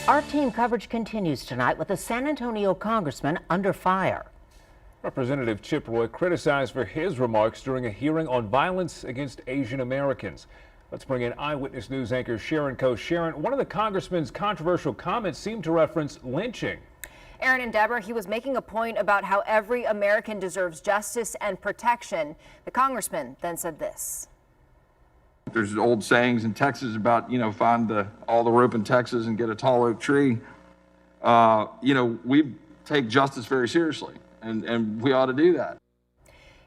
Our team coverage continues tonight with a San Antonio congressman under fire. Representative Chip Roy criticized for his remarks during a hearing on violence against Asian Americans. Let's bring in Eyewitness News anchor Sharon Coe. Sharon, one of the congressman's controversial comments seemed to reference lynching. Aaron and Deborah, he was making a point about how every American deserves justice and protection. The congressman then said this. There's old sayings in Texas about, find all the rope in Texas and get a tall oak tree. We take justice very seriously, and we ought to do that.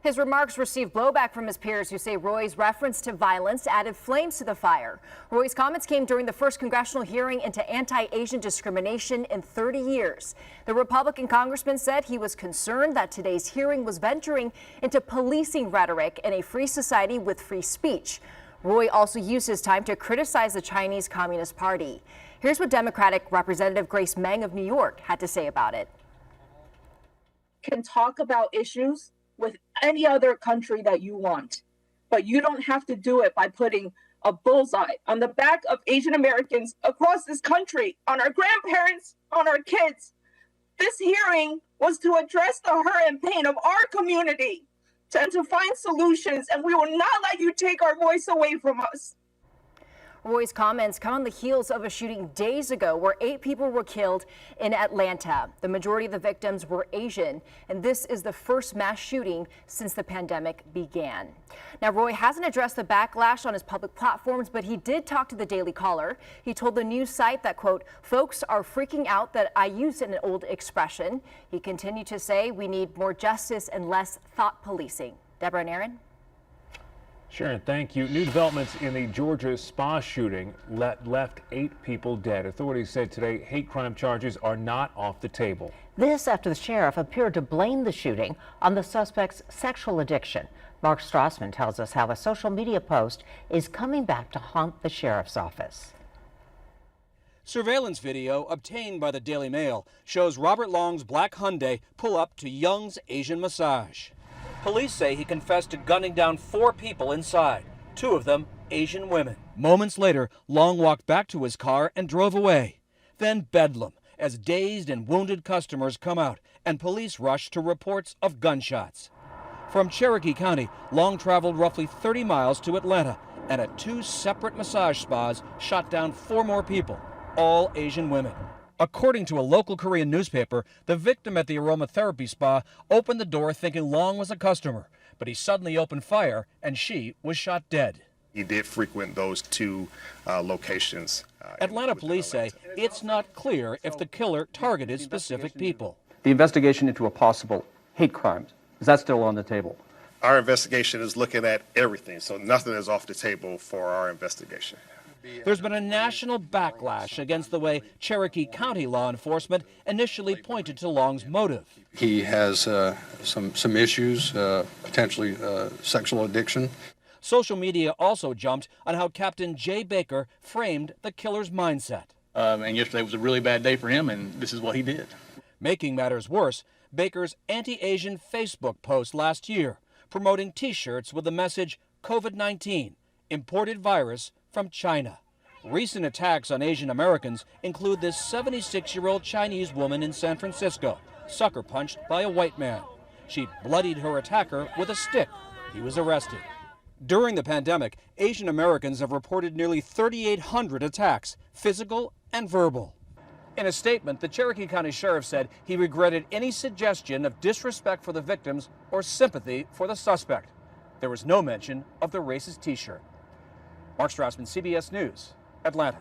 His remarks received blowback from his peers who say Roy's reference to violence added flames to the fire. Roy's comments came during the first congressional hearing into anti-Asian discrimination in 30 years. The Republican congressman said he was concerned that today's hearing was venturing into policing rhetoric in a free society with free speech. Roy also used his time to criticize the Chinese Communist Party. Here's what Democratic Representative Grace Meng of New York had to say about it. Can talk about issues with any other country that you want, but you don't have to do it by putting a bullseye on the back of Asian Americans across this country, on our grandparents, on our kids. This hearing was to address the hurt and pain of our community, and to find solutions, and we will not let you take our voice away from us. Roy's comments come on the heels of a shooting days ago where 8 people were killed in Atlanta. The majority of the victims were Asian, and this is the first mass shooting since the pandemic began. Now, Roy hasn't addressed the backlash on his public platforms, but he did talk to the Daily Caller. He told the news site that, quote, folks are freaking out that I used an old expression. He continued to say we need more justice and less thought policing. Deborah and Aaron? Sharon, thank you. New developments in the Georgia spa shooting left 8 people dead. Authorities said today hate crime charges are not off the table. This after the sheriff appeared to blame the shooting on the suspect's sexual addiction. Mark Strassman tells us how a social media post is coming back to haunt the sheriff's office. Surveillance video obtained by the Daily Mail shows Robert Long's black Hyundai pull up to Young's Asian Massage. Police say he confessed to gunning down 4 people inside, 2 of them Asian women. Moments later, Long walked back to his car and drove away. Then bedlam as dazed and wounded customers come out and police rush to reports of gunshots. From Cherokee County, Long traveled roughly 30 miles to Atlanta and at 2 separate massage spas shot down 4 more people, all Asian women. According to a local Korean newspaper, the victim at the aromatherapy spa opened the door thinking Long was a customer, but he suddenly opened fire and she was shot dead. He did frequent those 2 locations. Atlanta police say it's not clear if the killer targeted specific people. The investigation into a possible hate crime, is that still on the table? Our investigation is looking at everything, so nothing is off the table for our investigation. There's been a national backlash against the way Cherokee County law enforcement initially pointed to Long's motive. He has some issues, potentially sexual addiction. Social media also jumped on how Captain Jay Baker framed the killer's mindset. And yesterday was a really bad day for him, and this is what he did. Making matters worse, Baker's anti-Asian Facebook post last year promoting T-shirts with the message COVID-19, imported virus from China. Recent attacks on Asian Americans include this 76-year-old Chinese woman in San Francisco, sucker punched by a white man. She bloodied her attacker with a stick. He was arrested. During the pandemic, Asian Americans have reported nearly 3,800 attacks, physical and verbal. In a statement, the Cherokee County Sheriff said he regretted any suggestion of disrespect for the victims or sympathy for the suspect. There was no mention of the racist T-shirt. Mark Strassman, CBS News, Atlanta.